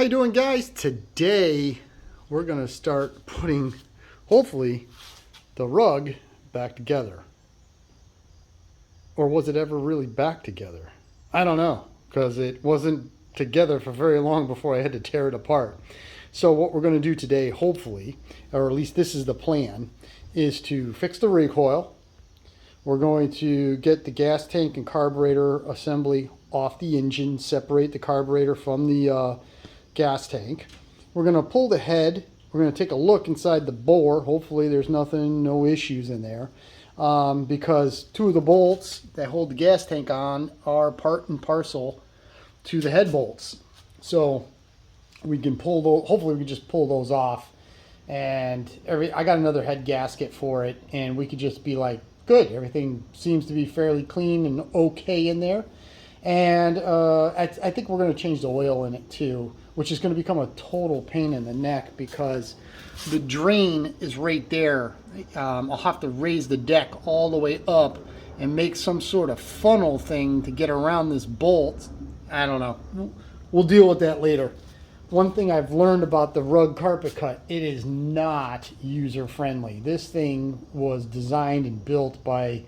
you doing, guys? Today we're going to start putting, hopefully, the Rugg back together. Or was it ever really back together? I don't know, because it wasn't together for very long before I had to tear it apart. So what we're going to do today, hopefully, or at least this is the plan, is to fix the recoil. We're going to get the gas tank and carburetor assembly off the engine, separate the carburetor from the gas tank. We're going to pull the head. We're going to take a look inside the bore. Hopefully there's nothing, no issues in there, because two of the bolts that hold the gas tank on are part and parcel to the head bolts. So we can pull those. Hopefully we can just pull those off, and I got another head gasket for it, and we could just be like, good, everything seems to be fairly clean and okay in there. And I think we're going to change the oil in it too, which is going to become a total pain in the neck because the drain is right there. I'll have to raise the deck all the way up and make some sort of funnel thing to get around this bolt. I don't know. We'll deal with that later. One thing I've learned about the Rugg carpet cut, it is not user-friendly. This thing was designed and built by,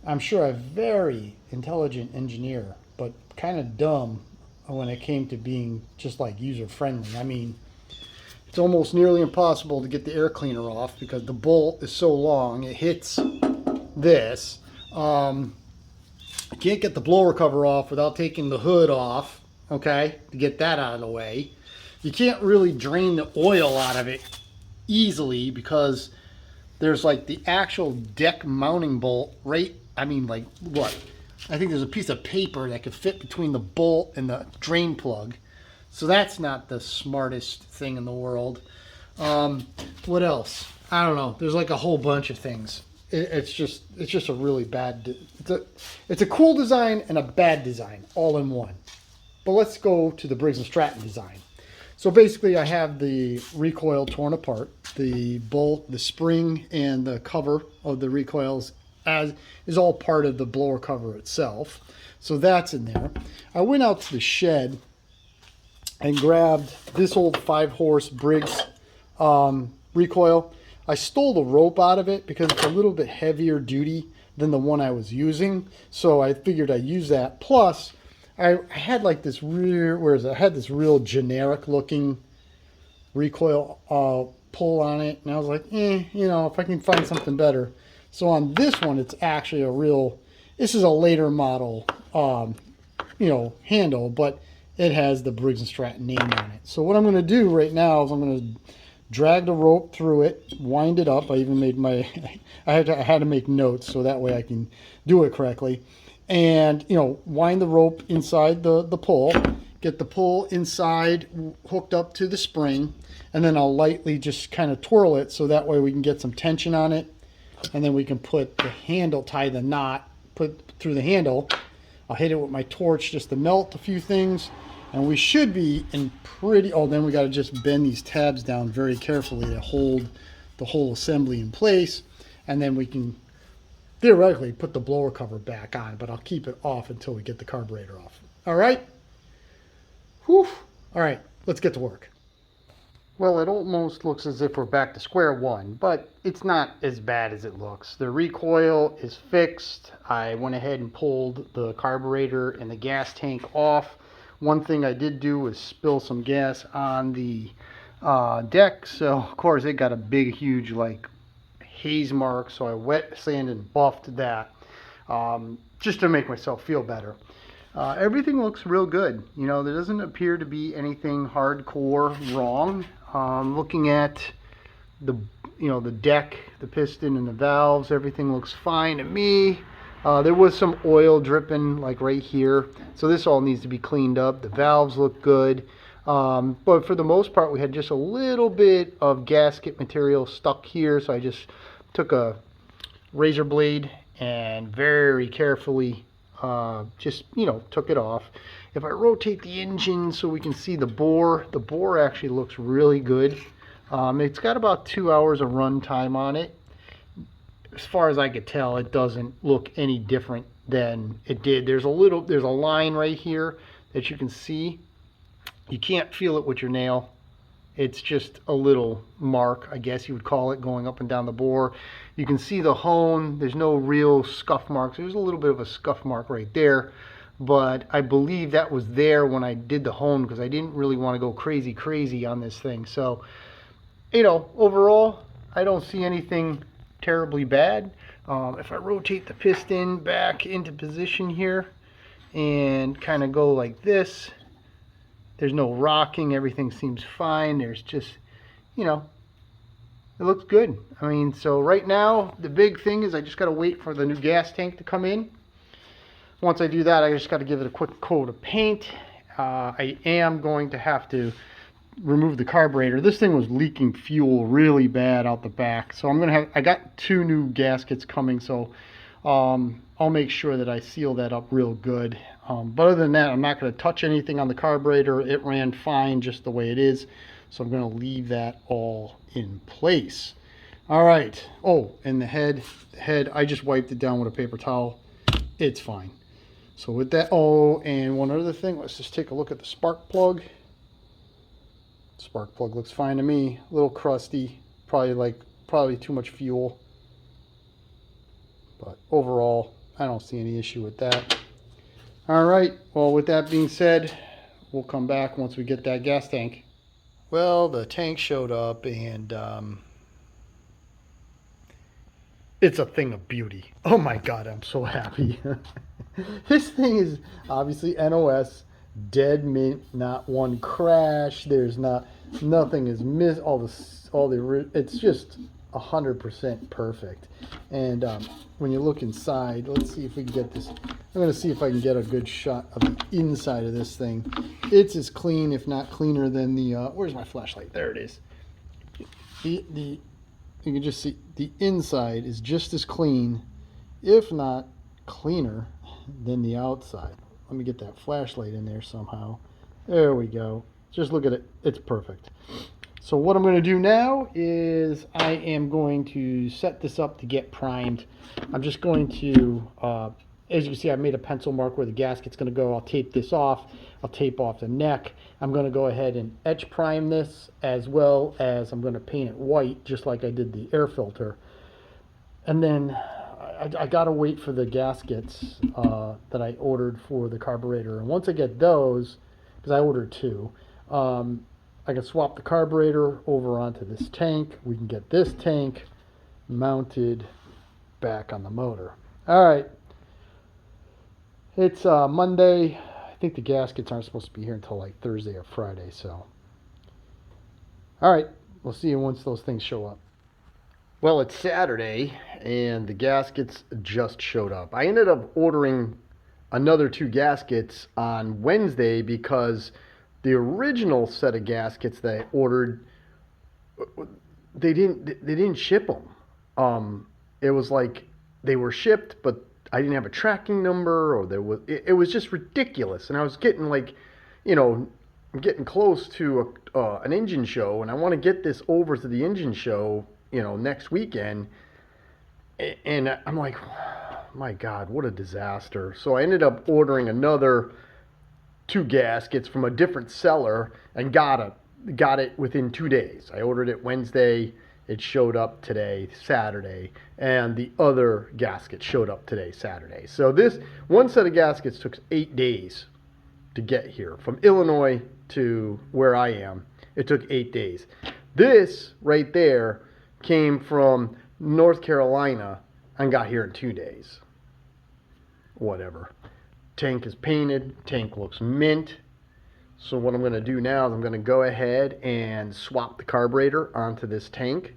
I'm sure, a very intelligent engineer, but kind of dumb when it came to being just like user-friendly. I mean, it's almost nearly impossible to get the air cleaner off because the bolt is so long. It hits this. I can't get the blower cover off without taking the hood off, okay, to get that out of the way. You can't really drain the oil out of it easily because there's like the actual deck mounting bolt right, I mean, like what? I think there's a piece of paper that could fit between the bolt and the drain plug. So that's not the smartest thing in the world. What else? I don't know. There's like a whole bunch of things. It's just a really bad, it's a cool design and a bad design all in one. But let's go to the Briggs & Stratton design. So basically I have the recoil torn apart, the bolt, the spring, and the cover of the recoils is all part of the blower cover itself. So that's in there. I went out to the shed and grabbed this old 5-horse Briggs recoil. I stole the rope out of it because it's a little bit heavier duty than the one I was using. So I figured I'd use that. Plus, I had like this I had this real generic looking recoil pull on it, and I was like, you know, if I can find something better. So on this one, it's actually this is a later model, you know, handle, but it has the Briggs & Stratton name on it. So what I'm going to do right now is I'm going to drag the rope through it, wind it up. I even made I had to make notes so that way I can do it correctly. And, you know, wind the rope inside the pull, get the pull inside hooked up to the spring, and then I'll lightly just kind of twirl it so that way we can get some tension on it. And then we can put the handle, tie the knot, put through the handle. I'll hit it with my torch just to melt a few things. And we should be in pretty, then we got to just bend these tabs down very carefully to hold the whole assembly in place. And then we can theoretically put the blower cover back on, but I'll keep it off until we get the carburetor off. All right? Whew. All right, let's get to work. Well, it almost looks as if we're back to square one, but it's not as bad as it looks. The recoil is fixed. I went ahead and pulled the carburetor and the gas tank off. One thing I did do was spill some gas on the deck, so of course it got a big, huge like haze mark, so I wet sanded and buffed that just to make myself feel better. Everything looks real good. You know, there doesn't appear to be anything hardcore wrong. Looking at the deck, the piston, and the valves, everything looks fine to me. There was some oil dripping like right here, so this all needs to be cleaned up. The valves look good. But for the most part, we had just a little bit of gasket material stuck here, so I just took a razor blade and very carefully just, you know, took it off. If I rotate the engine so we can see the bore actually looks really good. It's got about 2 hours of run time on it. As far as I could tell, it doesn't look any different than it did. There's a line right here that you can see You can't feel it with your nail. It's just a little mark, I guess you would call it, going up and down the bore. You can see the hone. There's no real scuff marks. There's a little bit of a scuff mark right there, but I believe that was there when I did the hone because I didn't really want to go crazy on this thing. So, you know, overall, I don't see anything terribly bad. If I rotate the piston back into position here and kind of go like this, there's no rocking. Everything seems fine. There's just, you know, it looks good. I mean, so right now, the big thing is I just got to wait for the new gas tank to come in. Once I do that, I just got to give it a quick coat of paint. I am going to have to remove the carburetor. This thing was leaking fuel really bad out the back. So I got 2 new gaskets coming. So I'll make sure that I seal that up real good. But other than that, I'm not going to touch anything on the carburetor. It ran fine just the way it is. So I'm going to leave that all in place. All right. Oh, and the head, I just wiped it down with a paper towel. It's fine. So with that, oh, and one other thing, let's just take a look at the spark plug. Spark plug looks fine to me. A little crusty, probably too much fuel. But overall, I don't see any issue with that. All right, well, with that being said, we'll come back once we get that gas tank. Well, the tank showed up, and it's a thing of beauty. Oh my God, I'm so happy. This thing is obviously NOS, dead mint, not one crash. There's nothing is missed. It's just 100% perfect. And when you look inside, let's see if we can get this. I'm going to see if I can get a good shot of the inside of this thing. It's as clean, if not cleaner, than the. Where's my flashlight? There it is. You can just see the inside is just as clean, if not cleaner, than the outside. Let me get that flashlight in there somehow. There we go. Just look at it. It's perfect. So what I'm going to do now is I am going to set this up to get primed. I'm just going to, as you can see, I made a pencil mark where the gasket's going to go. I'll tape this off. I'll tape off the neck. I'm going to go ahead and etch prime this, as well as I'm going to paint it white, just like I did the air filter. And then I got to wait for the gaskets that I ordered for the carburetor. And once I get those, because I ordered 2, I can swap the carburetor over onto this tank. We can get this tank mounted back on the motor. All right. It's Monday. I think the gaskets aren't supposed to be here until like Thursday or Friday. So, all right. We'll see you once those things show up. Well, it's Saturday, and the gaskets just showed up. I ended up ordering another 2 gaskets on Wednesday because the original set of gaskets that I ordered, they didn't ship them. It was like they were shipped, but I didn't have a tracking number, or it was just ridiculous. And I was getting like, you know, I'm getting close to an engine show, and I want to get this over to the engine show, you know, next weekend. And I'm like, my God, what a disaster. So I ended up ordering another 2 gaskets from a different seller and got it within 2 days. I ordered it Wednesday. It showed up today, Saturday, and the other gasket showed up today, Saturday. So this one set of gaskets took 8 days to get here. From Illinois to where I am, it took 8 days. This right there came from North Carolina and got here in 2 days. Whatever. Tank is painted. Tank looks mint. So what I'm going to do now is I'm going to go ahead and swap the carburetor onto this tank.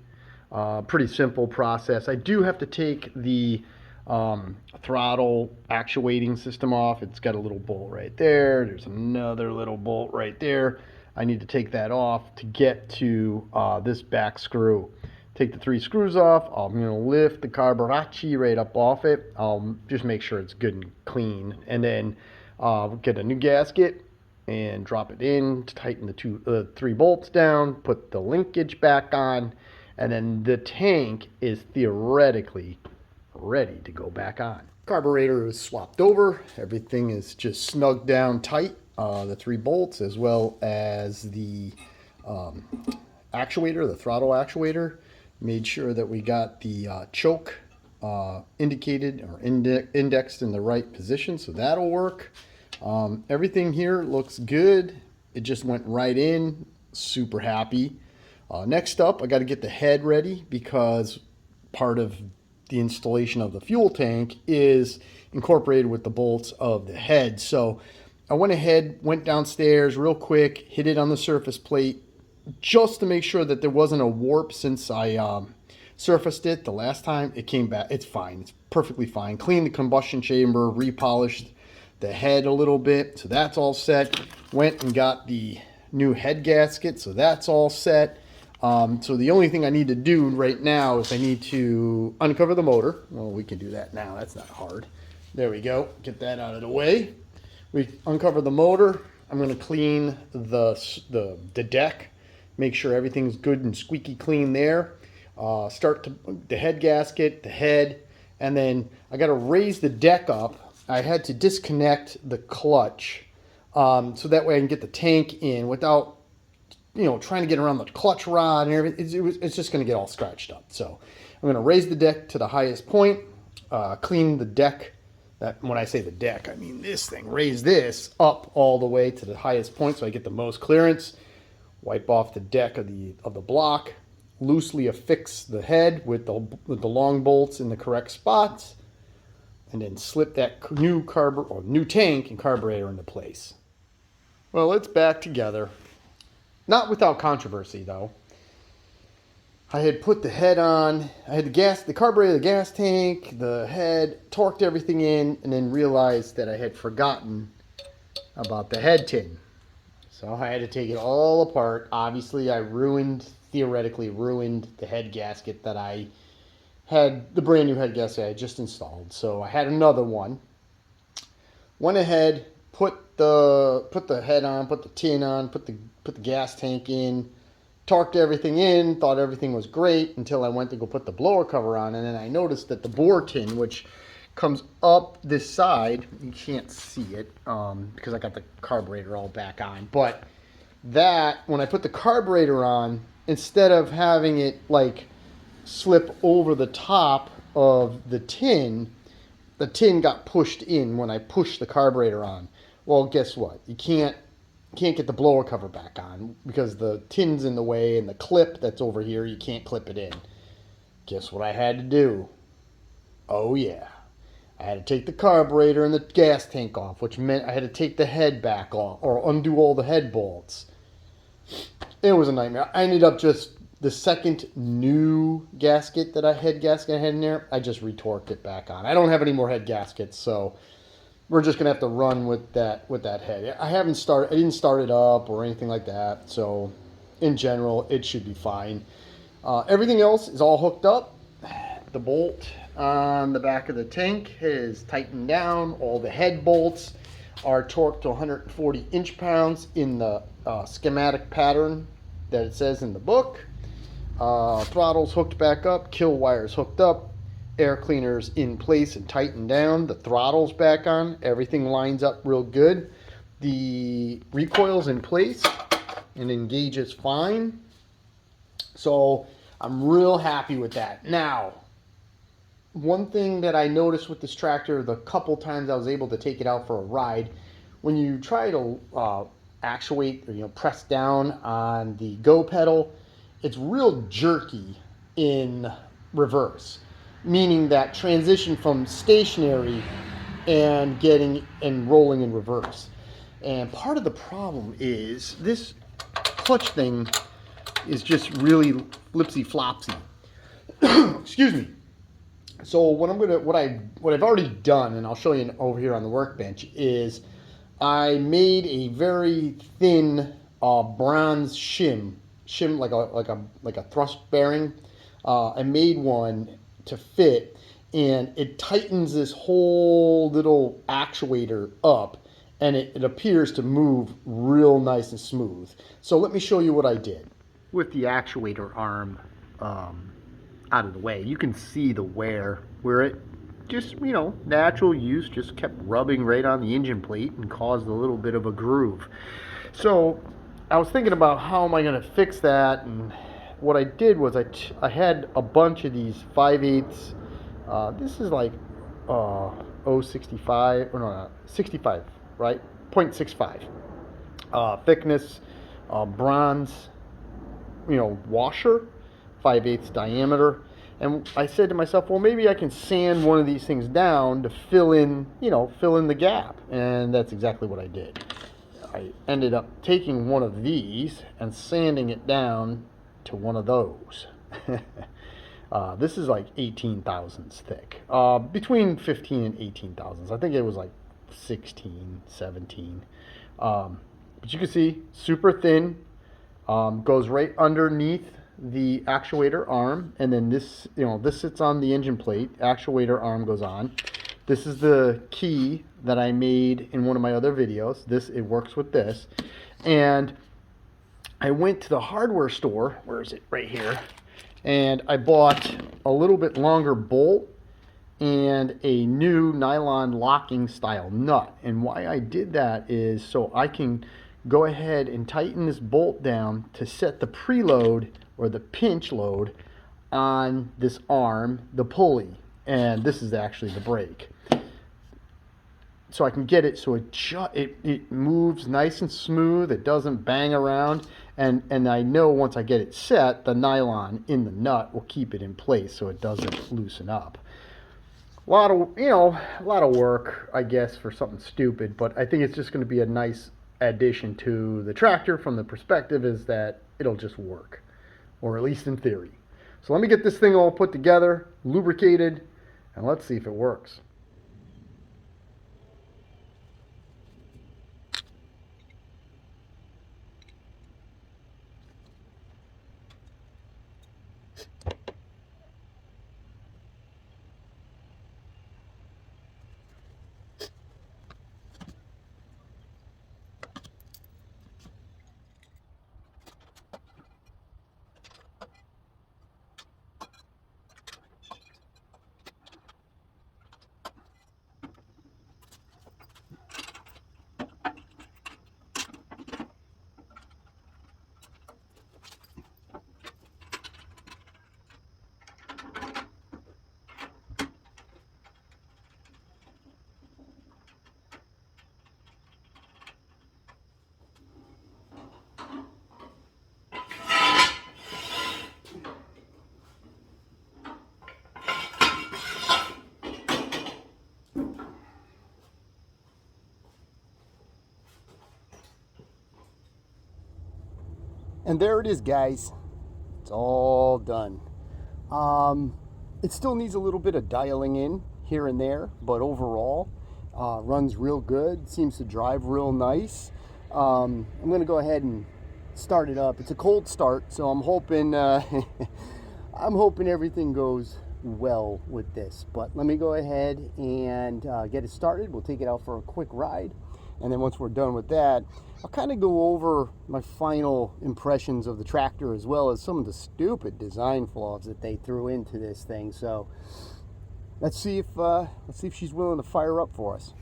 Pretty simple process. I do have to take the throttle actuating system off. It's got a little bolt right there. There's another little bolt right there. I need to take that off to get to this back screw. Take the 3 screws off. I'm going to lift the carburetor right up off it. I'll just make sure it's good and clean. And then get a new gasket and drop it in to tighten the 3 bolts down. Put the linkage back on. And then the tank is theoretically ready to go back on. Carburetor is swapped over. Everything is just snugged down tight. The 3 bolts as well as the actuator, the throttle actuator. Made sure that we got the choke indicated or indexed in the right position, so that'll work. Everything here looks good. It just went right in. Super happy. Next up, I got to get the head ready because part of the installation of the fuel tank is incorporated with the bolts of the head. So I went downstairs real quick, hit it on the surface plate just to make sure that there wasn't a warp since I surfaced it the last time. It came back. It's fine. It's perfectly fine. Cleaned the combustion chamber, repolished the head a little bit. So that's all set. Went and got the new head gasket. So that's all set. So the only thing I need to do right now is I need to uncover the motor. Well, we can do that now. That's not hard. There we go. Get that out of the way. We uncover the motor. I'm going to clean the deck. Make sure everything's good and squeaky clean there. Start the head gasket, the head, and then I got to raise the deck up. I had to disconnect the clutch so that way I can get the tank in without trying to get around the clutch rod and everything. It's just going to get all scratched up. So I'm going to raise the deck to the highest point, clean the deck. That when I say the deck, I mean this thing. Raise this up all the way to the highest point so I get the most clearance. Wipe off the deck of the block. Loosely affix the head with the long bolts in the correct spots, and then slip that new tank and carburetor into place. Well, it's back together. Not without controversy, though. I had put the head on. I had the carburetor, the gas tank, the head, torqued everything in, and then realized that I had forgotten about the head tin. So I had to take it all apart. Obviously, I theoretically ruined the head gasket that I had, the brand new head gasket I had just installed. So I had another one. Went ahead, put the head on, put the tin on, put the gas tank in, torqued everything in, thought everything was great until I went to go put the blower cover on, and then I noticed that the bore tin, which comes up this side, you can't see it because I got the carburetor all back on, but that when I put the carburetor on, instead of having it like slip over the top of the tin got pushed in when I pushed the carburetor on. Well, guess what? You can't get the blower cover back on because the tin's in the way, and the clip that's over here, you can't clip it in. Guess what I had to do? Oh yeah. I had to take the carburetor and the gas tank off, which meant I had to take the head back off or undo all the head bolts. It was a nightmare. I ended up just the second new gasket that I had in there, I just retorqued it back on. I don't have any more head gaskets, so we're just gonna have to run with that head. I didn't start it up or anything like that, so in general it should be fine. Everything else is all hooked up. The bolt on the back of the tank is tightened down. All the head bolts are torqued to 140 inch-pounds in the schematic pattern that it says in the book. Throttle's hooked back up, kill wires hooked up, air cleaners in place and tightened down, the throttle's back on, everything lines up real good. The recoil's in place and engages fine. So I'm real happy with that. Now, one thing that I noticed with this tractor, the couple times I was able to take it out for a ride, when you try to actuate or press down on the go pedal, it's real jerky in reverse, meaning that transition from stationary and rolling in reverse. And part of the problem is this clutch thing is just really flipsy flopsy. Excuse me. So what I've already done, and I'll show you over here on the workbench, is I made a very thin bronze shim like a thrust bearing. I made one to fit, and it tightens this whole little actuator up, and it appears to move real nice and smooth. So let me show you what I did with the actuator arm out of the way. You can see the wear where it just, you know, natural use just kept rubbing right on the engine plate and caused a little bit of a groove. So I was thinking about how am I going to fix that, and what I did was I had a bunch of these 5/8. This is like 065 or no, 65, right? 0.65 thickness, bronze, you know, washer, 5/8 diameter. And I said to myself, well, maybe I can sand one of these things down to fill in, you know, fill in the gap. And that's exactly what I did. I ended up taking one of these and sanding it down to one of those. This is like 18 thousandths thick. Between 15 and 18 thousandths. I think it was like 16, 17. But you can see, super thin. Goes right underneath the actuator arm, and then this, you know, this sits on the engine plate. Actuator arm goes on. This is the key that I made in one of my other videos. It works with this. And I went to the hardware store. Where is it? Right here. And I bought a little bit longer bolt and a new nylon locking style nut. And why I did that is so I can go ahead and tighten this bolt down to set the preload or the pinch load on this arm, the pulley, and this is actually the brake. So I can get it so it moves nice and smooth, it doesn't bang around, and I know once I get it set, the nylon in the nut will keep it in place so it doesn't loosen up. A lot of work, I guess, for something stupid, but I think it's just going to be a nice addition to the tractor from the perspective is that it'll just work, or at least in theory. So let me get this thing all put together, lubricated, and let's see if it works. And there it is, guys. It's all done. It still needs a little bit of dialing in here and there, but overall, runs real good. Seems to drive real nice. I'm going to go ahead and start it up. It's a cold start, so I'm hoping I'm hoping everything goes well with this. But let me go ahead and get it started. We'll take it out for a quick ride. And then once we're done with that, I'll kind of go over my final impressions of the tractor as well as some of the stupid design flaws that they threw into this thing. So let's see if she's willing to fire up for us.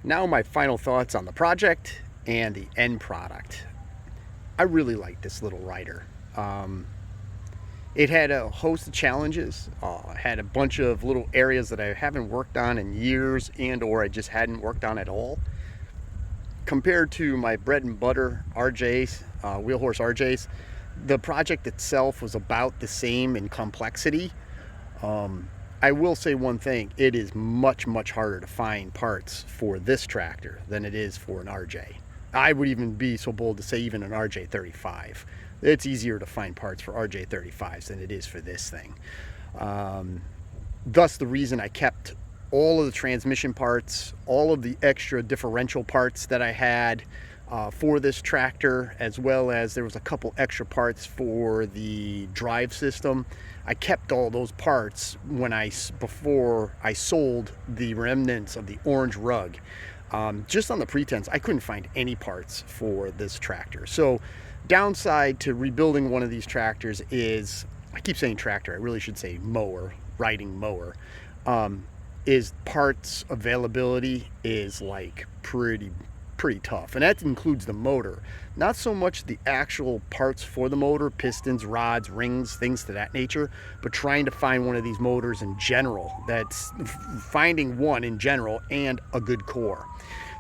Now my final thoughts on the project and the end product. I really like this little rider. It had a host of challenges, had a bunch of little areas that I haven't worked on in years and or I just hadn't worked on at all. Compared to my bread and butter RJs, wheel horse RJs, the project itself was about the same in complexity. I will say one thing, it is much, much harder to find parts for this tractor than it is for an RJ. I would even be so bold to say even an RJ35. It's easier to find parts for RJ35s than it is for this thing. Thus the reason I kept all of the transmission parts, all of the extra differential parts that I had for this tractor, as well as there was a couple extra parts for the drive system. I kept all those parts before I sold the remnants of the orange Rugg, just on the pretense I couldn't find any parts for this tractor. So downside to rebuilding one of these tractors is, I keep saying tractor, I really should say mower, riding mower, is parts availability is like pretty tough, and that includes the motor. Not so much the actual parts for the motor, pistons, rods, rings, things to that nature, but trying to find one of these motors in general, that's finding one in general and a good core.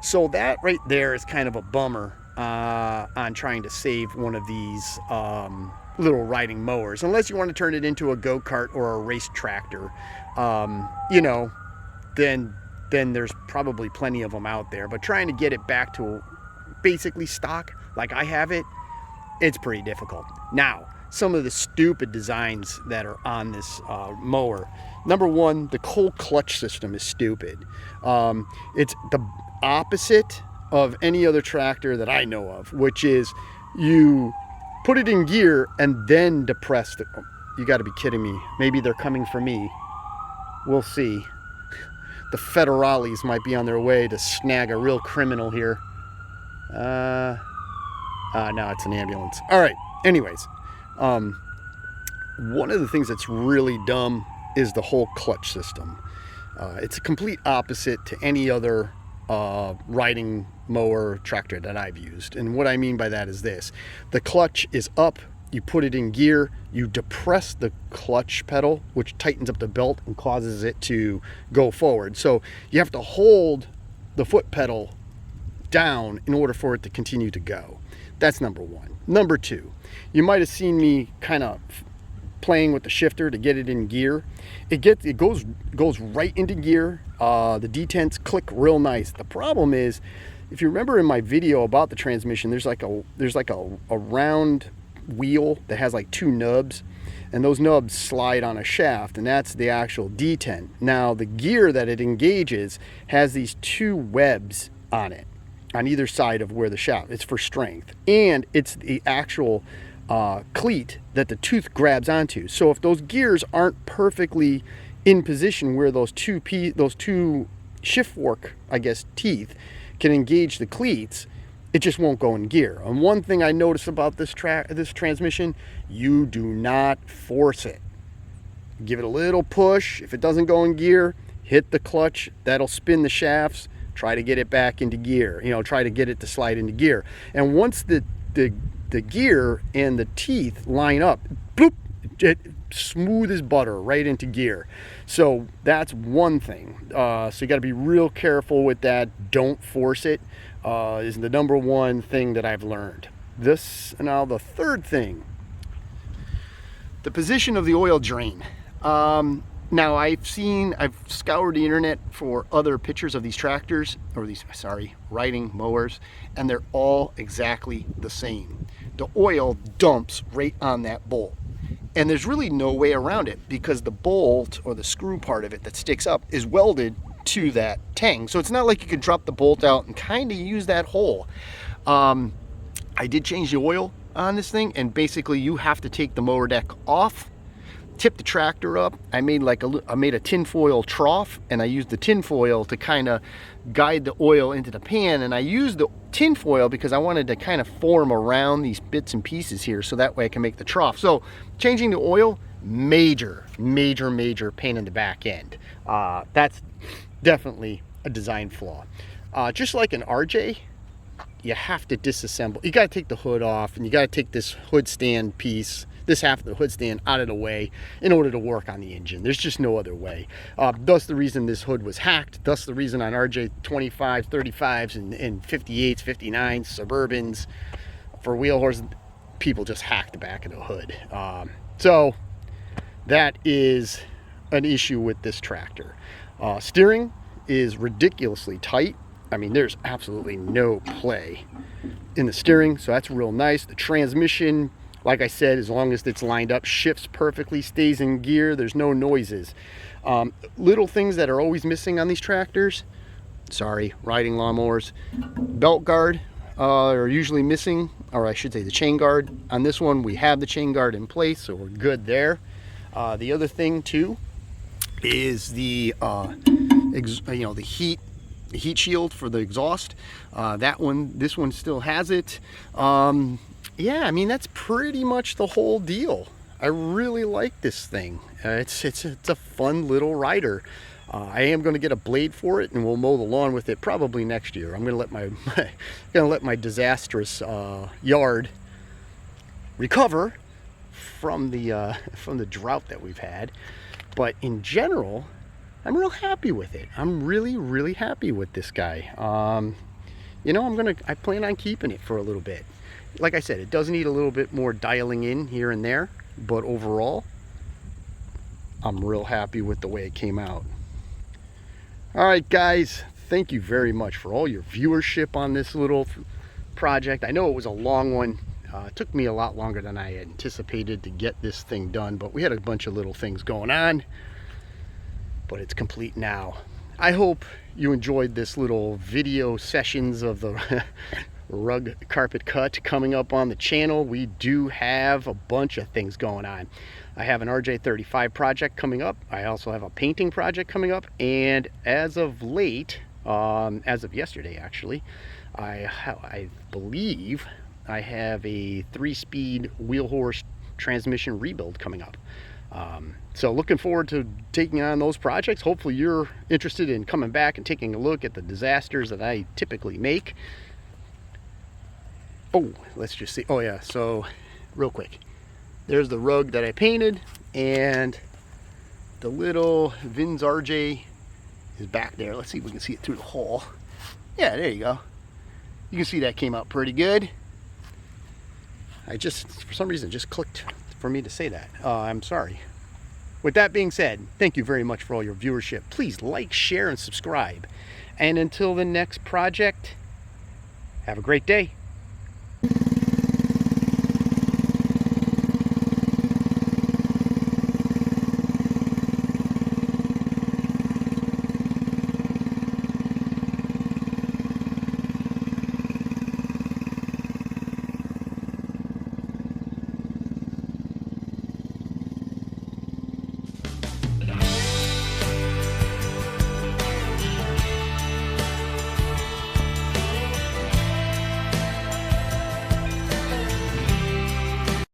So that right there is kind of a bummer on trying to save one of these little riding mowers, unless you want to turn it into a go-kart or a race tractor. You know, then there's probably plenty of them out there, but trying to get it back to basically stock like I have it, it's pretty difficult. Now, some of the stupid designs that are on this mower. Number one, the whole clutch system is stupid. It's the opposite of any other tractor that I know of, which is you put it in gear and then depress the, oh, you gotta be kidding me. Maybe they're coming for me. We'll see. The federales might be on their way to snag a real criminal here. No, it's an ambulance. All right. Anyways, one of the things that's really dumb is the whole clutch system. It's a complete opposite to any other riding mower tractor that I've used. And what I mean by that is this. The clutch is up. You put it in gear, you depress the clutch pedal, which tightens up the belt and causes it to go forward. So you have to hold the foot pedal down in order for it to continue to go. That's number one. Number two, you might have seen me kind of playing with the shifter to get it in gear. It goes right into gear. The detents click real nice. The problem is, if you remember in my video about the transmission, there's like a round wheel that has like two nubs, and those nubs slide on a shaft, and that's the actual detent. Now the gear that it engages has these two webs on it on either side of where the shaft, it's for strength, and it's the actual cleat that the tooth grabs onto. So if those gears aren't perfectly in position where those two shift fork, I guess, teeth can engage the cleats, it just won't go in gear. And one thing I noticed about this transmission, you do not force it. Give it a little push. If it doesn't go in gear, hit the clutch. That'll spin the shafts. Try to get it back into gear. You know, try to get it to slide into gear. And once the gear and the teeth line up, bloop, it smooth as butter right into gear. So that's one thing. So you got to be real careful with that. Don't force it. Is the number one thing that I've learned. Now the third thing, the position of the oil drain. Now I've scoured the internet for other pictures of these tractors, or these, riding mowers, and they're all exactly the same. The oil dumps right on that bolt. And there's really no way around it, because the bolt or the screw part of it that sticks up is welded to that tang. So it's not like you could drop the bolt out and kind of use that hole. I did change the oil on this thing, and basically you have to take the mower deck off, tip the tractor up. I made a tinfoil trough, and I used the tinfoil to kind of guide the oil into the pan, and I used the tinfoil because I wanted to kind of form around these bits and pieces here, so that way I can make the trough. So changing the oil, major pain in the back end. That's definitely a design flaw. Just like an RJ, you have to disassemble. You got to take the hood off, and you got to take this hood stand piece, this half of the hood stand, out of the way in order to work on the engine. There's just no other way. Thus the reason this hood was hacked. Thus the reason on RJ 25s, 35s, and 58s, 59s, Suburbans, for wheel horse, people just hack the back of the hood. So that is an issue with this tractor. Steering is ridiculously tight. I mean, there's absolutely no play in the steering, so that's real nice. The transmission, like I said, as long as it's lined up, shifts perfectly, stays in gear, there's no noises. Little things that are always missing on these tractors, sorry, riding lawnmowers, belt guard are usually missing, or I should say the chain guard. On this one, we have the chain guard in place, so we're good there. The other thing too is the the heat shield for the exhaust. This one still has it. Yeah, I mean, that's pretty much the whole deal. I really like this thing. It's a fun little rider. I am going to get a blade for it, and we'll mow the lawn with it probably next year. I'm going to let my disastrous yard recover from the drought that we've had. But in general, I'm real happy with it. I'm really happy with this guy. I plan on keeping it for a little bit. Like I said, it does need a little bit more dialing in here and there, but overall, I'm real happy with the way it came out. All right, guys, thank you very much for all your viewership on this little project. I know it was a long one. It took me a lot longer than I anticipated to get this thing done, but we had a bunch of little things going on. But it's complete now. I hope you enjoyed this little video sessions of the Rugg carpet cut coming up on the channel. We do have a bunch of things going on. I have an RJ35 project coming up. I also have a painting project coming up, and as of late, as of yesterday actually, I believe I have a 3-speed wheel horse transmission rebuild coming up. So looking forward to taking on those projects. Hopefully you're interested in coming back and taking a look at the disasters that I typically make. Oh, let's just see. Oh yeah, so real quick, there's the Rugg that I painted, and the little VinsRJ is back there. Let's see if we can see it through the hole. Yeah, there you go. You can see that came out pretty good. I just, for some reason, just clicked for me to say that. I'm sorry. With that being said, thank you very much for all your viewership. Please like, share, and subscribe. And until the next project, have a great day.